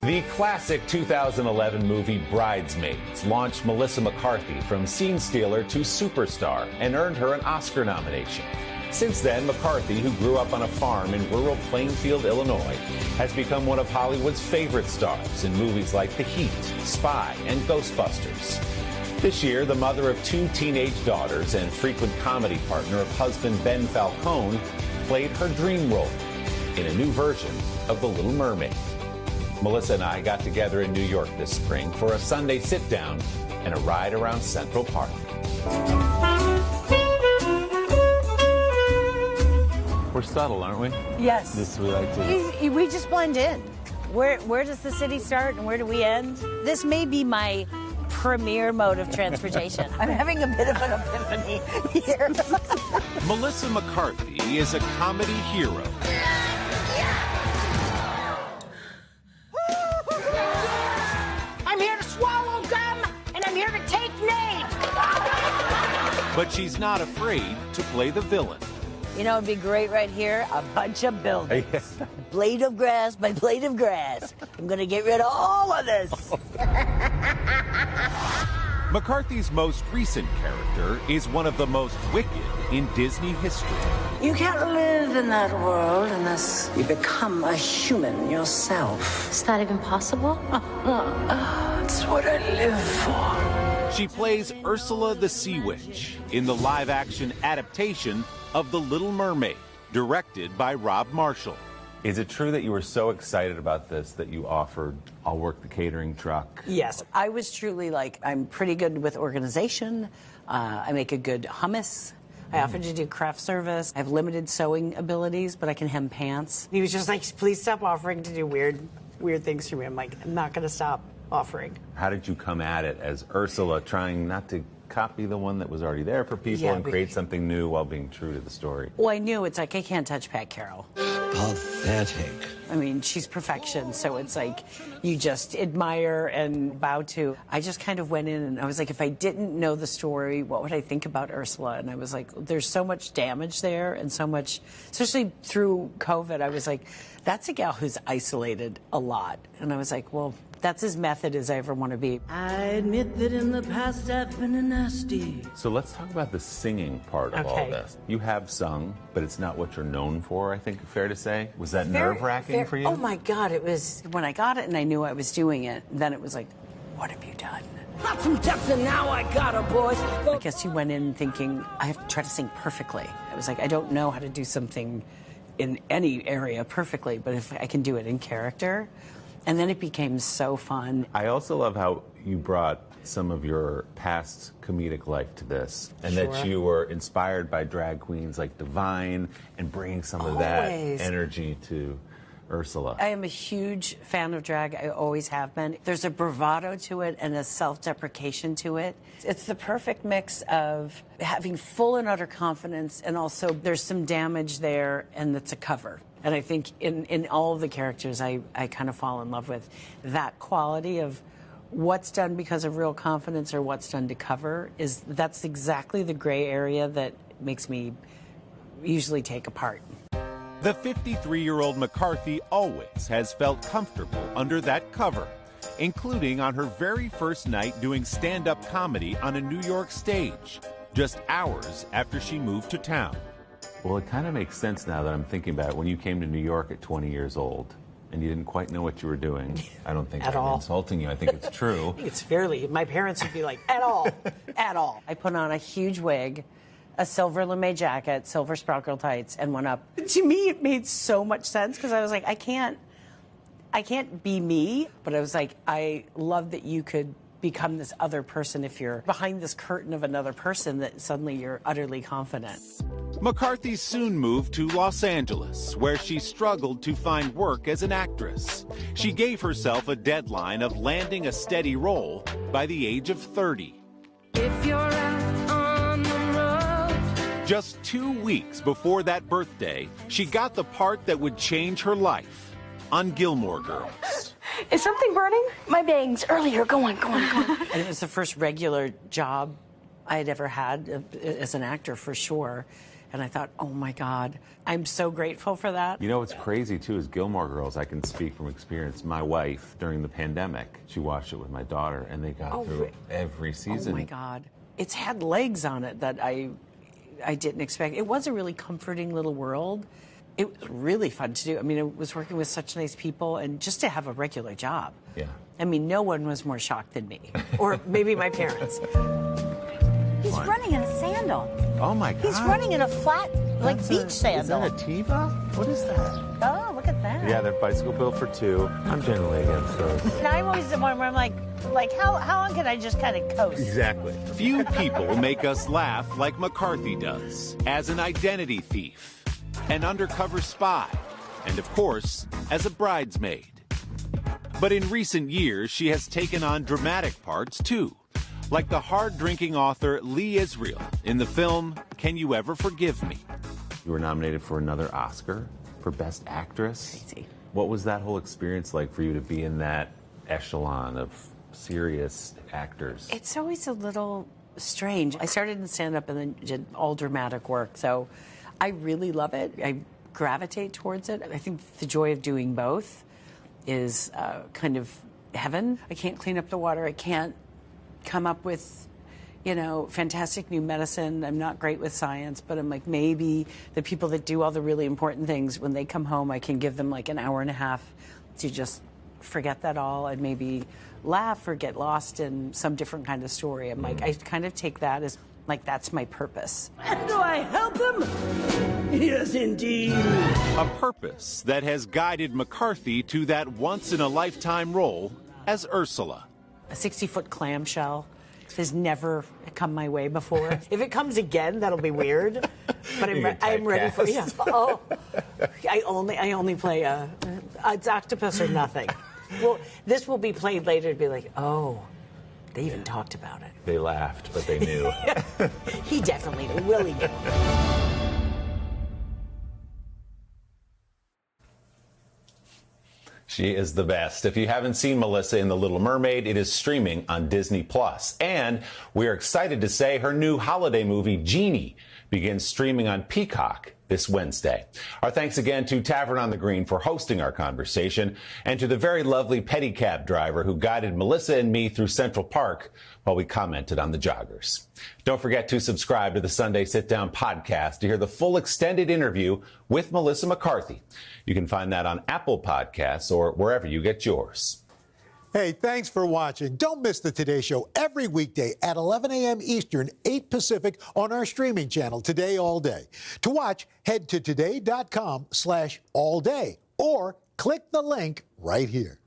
The classic 2011 movie Bridesmaids launched Melissa McCarthy from scene stealer to superstar and earned her an Oscar nomination. Since then, McCarthy, who grew up on a farm in rural Plainfield, Illinois, has become one of Hollywood's favorite stars in movies like The Heat, Spy, and Ghostbusters. This year, the mother of two teenage daughters and frequent comedy partner of husband Ben Falcone played her dream role in a new version of The Little Mermaid. Melissa and I got together in New York this spring for a Sunday Sitdown and a ride around Central Park. We're subtle, aren't we? Yes. This we like to. We just blend in. Where does the city start and where do we end? This may be my premier mode of transportation. I'm having a bit of an epiphany here. Melissa McCarthy is a comedy hero. I'm here to swallow gum and I'm here to take names. But she's not afraid to play the villain. You know, it'd be great right here, a bunch of buildings. Blade of grass by blade of grass. I'm gonna get rid of all of this. McCarthy's most recent character is one of the most wicked in Disney history. You can't live in that world unless you become a human yourself. Is that even possible? It's what I live for. She plays Ursula the Sea Witch in the live-action adaptation of The Little Mermaid, directed by Rob Marshall. Is it true that you were so excited about this that you offered, I'll work the catering truck? Yes, I was truly like, I'm pretty good with organization. I make a good hummus. I offered to do craft service. I have limited sewing abilities, but I can hem pants. He was just like, please stop offering to do weird things for me. I'm like, I'm not going to stop offering. How did you come at it as Ursula, trying not to copy the one that was already there for people and create something new while being true to the story? Well, I knew it's like, I can't touch Pat Carroll. Pathetic. I mean, she's perfection, so it's like you just admire and bow to. I just kind of went in and I was like, if I didn't know the story, what would I think about Ursula? And I was like, there's so much damage there and so much, especially through COVID, I was like, that's a gal who's isolated a lot. And I was like, well, that's as method as I ever want to be. I admit that in the past I've been a nasty. So let's talk about the singing part of all this. You have sung, but it's not what you're known for, I think, fair to say. Was that nerve-wracking for you? Oh my God, it was, when I got it and I knew I was doing it, then it was like, what have you done? Got some depth and now I got her, boys. I guess you went in thinking, I have to try to sing perfectly. I was like, I don't know how to do something in any area perfectly, but if I can do it in character. And then it became so fun. I also love how you brought some of your past comedic life to this, and that you were inspired by drag queens like Divine and bringing some of that energy to Ursula. I am a huge fan of drag. I always have been. There's a bravado to it and a self-deprecation to it. It's the perfect mix of having full and utter confidence, and also there's some damage there, and it's a cover. And I think in all of the characters, I kind of fall in love with that quality of what's done because of real confidence or what's done to cover. That's exactly the gray area that makes me usually take apart. The 53-year-old McCarthy always has felt comfortable under that cover, including on her very first night doing stand-up comedy on a New York stage, just hours after she moved to town. Well, it kind of makes sense now that I'm thinking about it. When you came to New York at 20 years old and you didn't quite know what you were doing, I don't think I'm insulting you. I think it's true. I think it's fairly. My parents would be like, at all, at all. I put on a huge wig, a silver lame jacket, silver sparkle tights, and went up. To me, it made so much sense because I was like, I can't be me. But I was like, I love that you could become this other person if you're behind this curtain of another person, that suddenly you're utterly confident. McCarthy soon moved to Los Angeles, where she struggled to find work as an actress. She gave herself a deadline of landing a steady role by the age of 30. If you're out on the road. Just 2 weeks before that birthday, she got the part that would change her life on Gilmore Girls. Is something burning? My bangs earlier. Go on. And it was the first regular job I had ever had as an actor, for sure. And I thought, oh my God, I'm so grateful for that. You know what's crazy too is Gilmore Girls. I can speak from experience. My wife, during the pandemic, she watched it with my daughter, and they got through every season. Oh my God, it's had legs on it that I didn't expect. It was a really comforting little world. It was really fun to do. I mean, it was working with such nice people, and just to have a regular job. Yeah. I mean, no one was more shocked than me, or maybe my parents. He's running in a sandal. Oh my God. He's running in a flat, beach sandal. Is that a Tiva? What is that? Oh, look at that. Yeah, they're bicycle built for two. I'm generally against those. And I'm always the one where I'm like how long can I just kind of coast? Exactly. Few people make us laugh like McCarthy does, as an identity thief, an undercover spy, and of course, as a bridesmaid. But in recent years, she has taken on dramatic parts too, like the hard-drinking author Lee Israel in the film Can You Ever Forgive Me? You were nominated for another Oscar for Best Actress. Crazy. What was that whole experience like for you to be in that echelon of serious actors? It's always a little strange. I started in stand-up and then did all dramatic work, so I really love it. I gravitate towards it. I think the joy of doing both is kind of heaven. I can't clean up the water. I can't come up with, fantastic new medicine. I'm not great with science, but I'm like, maybe the people that do all the really important things, when they come home, I can give them like an hour and a half to just forget that all and maybe laugh or get lost in some different kind of story. I'm like, I kind of take that as like, that's my purpose. And do I help him? Yes, indeed. A purpose that has guided McCarthy to that once-in-a-lifetime role as Ursula. A 60-foot clamshell has never come my way before. If it comes again, that'll be weird. But I'm ready for it. Yeah. Oh, I only play it's octopus or nothing. Well, this will be played later to be like, oh, they even talked about it. They laughed, but they knew. He definitely knew. Willie knew. She is the best. If you haven't seen Melissa in The Little Mermaid, it is streaming on Disney+. And we are excited to say her new holiday movie, Genie, begins streaming on Peacock this Wednesday. Our thanks again to Tavern on the Green for hosting our conversation, and to the very lovely pedicab driver who guided Melissa and me through Central Park while we commented on the joggers. Don't forget to subscribe to the Sunday Sitdown podcast to hear the full extended interview with Melissa McCarthy. You can find that on Apple Podcasts or wherever you get yours. Hey, thanks for watching. Don't miss the Today Show every weekday at 11 a.m. Eastern, 8 Pacific on our streaming channel, Today All Day. To watch, head to today.com/allday or click the link right here.